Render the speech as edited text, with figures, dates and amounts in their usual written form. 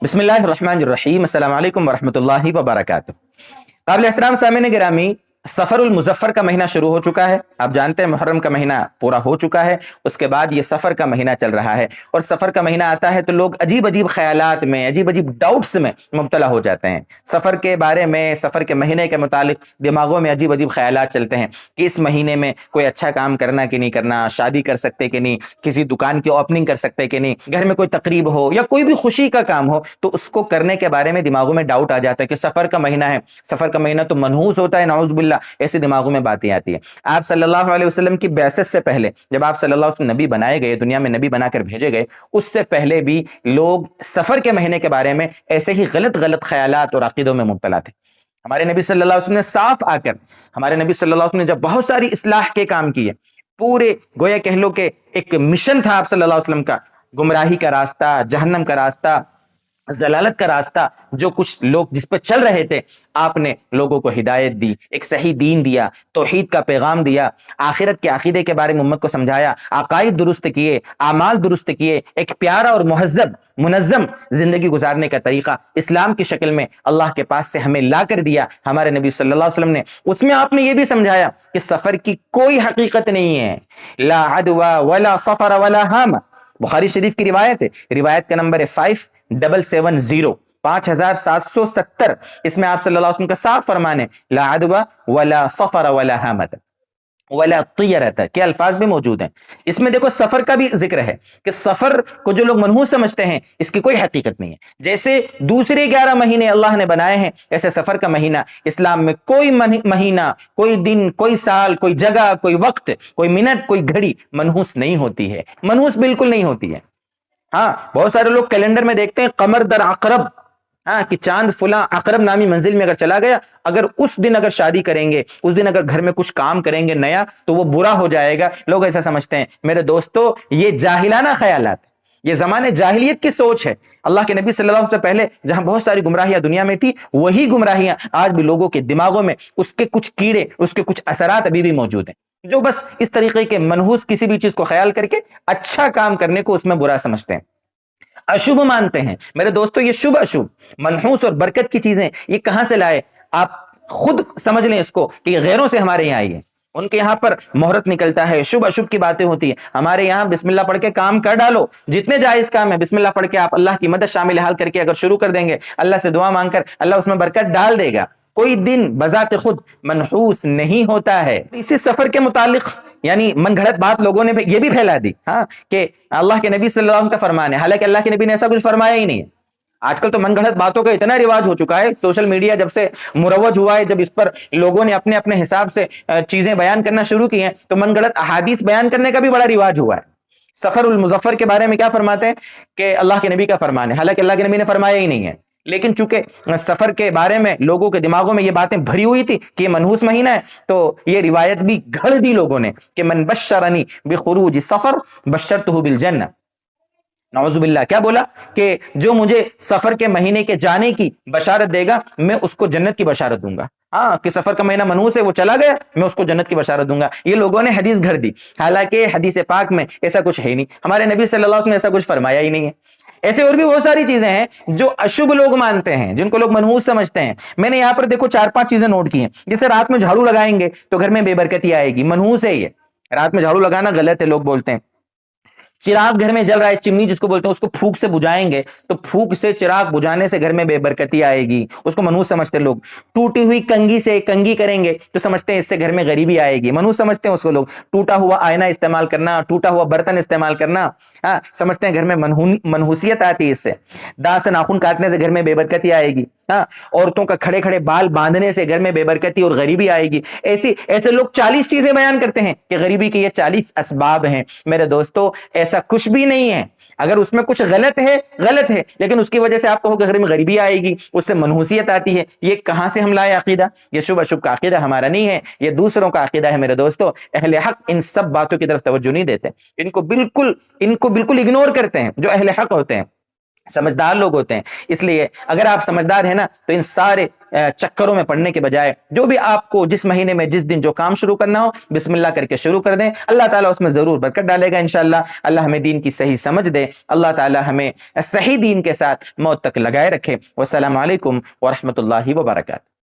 बिस्मिल्लाहिर्रहमानिर्रहीम। अस्सलाम वालेकुम वरहमतुल्लाहि वबरकातुहू। काबिल एहतराम सामीन गिरामी, सफ़रुल मुज़फ़्फ़र का महीना शुरू हो चुका है। आप जानते हैं मुहर्रम का महीना पूरा हो चुका है, उसके बाद ये सफ़र का महीना चल रहा है। और सफ़र का महीना आता है तो लोग अजीब अजीब ख्यालात में, अजीब अजीब डाउट्स में मुब्तला हो जाते हैं। सफ़र के बारे में, सफ़र के महीने के मुतालिक दिमागों में अजीब अजीब ख्यालात चलते हैं कि इस महीने में कोई अच्छा काम करना कि नहीं करना, शादी कर सकते कि नहीं, किसी दुकान की ओपनिंग कर सकते कि नहीं, घर में कोई तकरीब हो या कोई भी खुशी का काम हो तो उसको करने के बारे में दिमागों में डाउट आ जाता है कि सफ़र का महीना है, सफ़र का महीना तो मनहूस होता है, नाउज़ बिल्लाह, ऐसे दिमागों में बातें आती है। आप सल्लल्लाहु अलैहि वसल्लम की बैसत से पहले, जब आप सल्लल्लाहु अलैहि वसल्लम नबी बनाए गए, दुनिया में नबी बनाकर भेजे गए, उससे पहले भी लोग सफ़र के महीने के बारे में ऐसे ही गलत गलत ख्यालात और अकीदों में मुब्तला थे। हमारे नबी सल्लल्लाहु अलैहि वसल्लम ने साफ आकर, हमारे नबी सल्लल्लाहु अलैहि वसल्लम ने जब बहुत सारी इस्लाह के काम किए, पूरे गोया कह लो कि एक मिशन था आप सल्लल्लाहु अलैहि वसल्लम का, गुमराही का रास्ता, जहन्नम का रास्ता, जलालत का रास्ता, जो कुछ लोग जिस पर चल रहे थे, आपने लोगों को हिदायत दी, एक सही दीन दिया, तौहीद का पैगाम दिया, आखिरत के अकीदे के बारे में उम्मत को समझाया, अकायद दुरुस्त किए, आमाल दुरुस्त किए, एक प्यारा और मुहज्जब मुनज़्ज़म जिंदगी गुजारने का तरीका इस्लाम की शक्ल में अल्लाह के पास से हमें ला कर दिया हमारे नबी सल्लल्लाहु अलैहि वसल्लम ने। उसमें आपने ये भी समझाया कि सफर की कोई हकीकत नहीं है, ला अदवा वला सफर वला हाम। बुखारी शरीफ की रिवायत है, रिवायत का नंबर है 5770, 5770। इसमें आप सल्लल्लाहु अलैहि वसल्लम का साफ फरमान है, ला अदवा वला सफर वला हामत वला तियरत के अल्फाज भी मौजूद हैं। इसमें देखो सफर का भी जिक्र है कि सफर को जो लोग मनहूस समझते हैं इसकी कोई हकीकत नहीं है। जैसे दूसरे 11 महीने अल्लाह ने बनाए हैं, ऐसे सफर का महीना इस्लाम में कोई महीना, कोई दिन, कोई साल, कोई जगह, कोई वक्त, कोई मिनट, कोई घड़ी मनहूस नहीं होती है, मनहूस बिल्कुल नहीं होती है। हाँ, बहुत सारे लोग कैलेंडर में देखते हैं कमर दर अकरब, हाँ, कि चांद फुला अकरब नामी मंजिल में अगर चला गया, अगर उस दिन अगर शादी करेंगे, उस दिन अगर घर में कुछ काम करेंगे नया, तो वो बुरा हो जाएगा। लोग ऐसा समझते हैं। मेरे दोस्तों, ये जाहिलाना ख्यालात, ये जमाने जाहिलियत की सोच है। अल्लाह के नबी सल्लल्लाहु अलैहि वसल्लम से पहले जहां बहुत सारी गुमराहियां दुनिया में थी, वही गुमराहियां आज भी लोगों के दिमागों में, उसके कुछ कीड़े, उसके कुछ असरात अभी भी मौजूद हैं, जो बस इस तरीके के मनहूस किसी भी चीज को ख्याल करके अच्छा काम करने को उसमें बुरा समझते हैं, अशुभ मानते हैं। मेरे दोस्तों, ये शुभ अशुभ, मनहूस और बरकत की चीजें ये कहां से लाए? आप खुद समझ लें इसको कि गैरों से हमारे यहाँ आई है। उनके यहाँ पर मुहूर्त निकलता है, शुभ अशुभ की बातें होती है। हमारे यहाँ बिस्मिल्लाह पढ़ के काम कर डालो, जितने जायज काम है बिस्मिल्लाह पढ़ के आप अल्लाह की मदद शामिल हाल करके अगर शुरू कर देंगे, अल्लाह से दुआ मांगकर, अल्लाह उसमें बरकत डाल देगा। कोई दिन बजाते खुद मनहूस नहीं होता है। इसी सफर के मुतालिक यानी मन घड़त बात लोगों ने ये भी फैला दी, हाँ, कि अल्लाह के नबी सल्लल्लाहु अलैहि वसल्लम का फरमान है, हालांकि अल्लाह के नबी ने ऐसा कुछ फरमाया ही नहीं है। आजकल तो मन घड़त बातों का इतना रिवाज हो चुका है, सोशल मीडिया जब से मुरव्वज हुआ है, जब इस पर लोगों ने अपने अपने हिसाब से चीजें बयान करना शुरू की हैं, तो मन घड़त अहादीस बयान करने का भी बड़ा रिवाज हुआ है। सफर उल मुजफ्फर के बारे में क्या फरमाते हैं कि अल्लाह के नबी का फरमान है, हालांकि अल्लाह के नबी ने फरमाया ही नहीं है। लेकिन चूंकि सफर के बारे में लोगों के दिमागों में ये बातें भरी हुई थी कि ये मनहूस महीना है, तो ये रिवायत भी घड़ दी लोगों ने कि मन बशरनी बिखुरूज सफर बशरतहु बिल जन्नह। नौजुबिल्लाह, क्या बोला कि जो मुझे सफर के महीने के जाने की बशारत देगा, मैं उसको जन्नत की बशारत दूंगा। हाँ, कि सफर का महीना मनहूस है, वो चला गया, मैं उसको जन्नत की बशारत दूंगा। ये लोगों ने हदीस घड़ दी, हालांकि हदीस पाक में ऐसा कुछ है ही नहीं। हमारे नबी सल्लल्लाहु अलैहि वसल्लम ने ऐसा कुछ फरमाया ही नहीं है। ऐसे और भी बहुत सारी चीजें हैं जो अशुभ लोग मानते हैं, जिनको लोग मनहूस समझते हैं। मैंने यहां पर देखो 4-5 चीजें नोट की हैं। जैसे रात में झाड़ू लगाएंगे तो घर में बेबरकती आएगी, मनहूस है ये। रात में झाड़ू लगाना गलत है, लोग बोलते हैं। चिराग घर में जल रहा है, चिमनी जिसको बोलते हैं, उसको फूंक से बुझाएंगे तो फूंक से, चिराग बुझाने से घर में बेबरकती आएगी, उसको मनहूस समझते हैं लोग। टूटी हुई कंघी से कंघी करेंगे तो समझते हैं इससे घर में गरीबी आएगी, मनहूस समझते हैं उसको लोग। टूटा हुआ आईना इस्तेमाल करना, टूटा हुआ बर्तन इस्तेमाल करना, हाँ, समझते हैं घर में मनहूसियत आती है इससे। दांत से नाखून काटने से घर में बेबरकती आएगी, हाँ, औरतों का खड़े खड़े बाल बांधने से घर में बेबरकती और गरीबी आएगी। ऐसे लोग 40 चीजें बयान करते हैं कि गरीबी के ये 40 असबाब हैं। मेरे दोस्तों, ऐसा कुछ भी नहीं है। अगर उसमें कुछ गलत है, लेकिन उसकी वजह से आप कहो कि घर में गरीबी आएगी, उससे मनहूसियत आती है, ये कहां से हम लाए अकीदा? ये शुभ अशुभ का अकीदा हमारा नहीं है, ये दूसरों का अकीदा है। मेरे दोस्तों, अहले हक इन सब बातों की तरफ तवज्जो नहीं देते, इनको बिल्कुल इग्नोर करते हैं जो अहले हक होते हैं। سمجھدار لوگ ہوتے ہیں. اس لیے اگر آپ سمجھدار ہیں نا تو ان سارے چکروں میں پڑنے کے بجائے جو بھی آپ کو جس مہینے میں جس دن جو کام شروع کرنا ہو بسم اللہ کر کے شروع کر دیں. اللہ تعالیٰ اس میں ضرور برکت ڈالے گا انشاءاللہ. اللہ ہمیں دین کی صحیح سمجھ دے. اللہ تعالیٰ ہمیں صحیح دین کے ساتھ موت تک لگائے رکھے. والسلام علیکم ورحمۃ اللہ وبرکاتہ.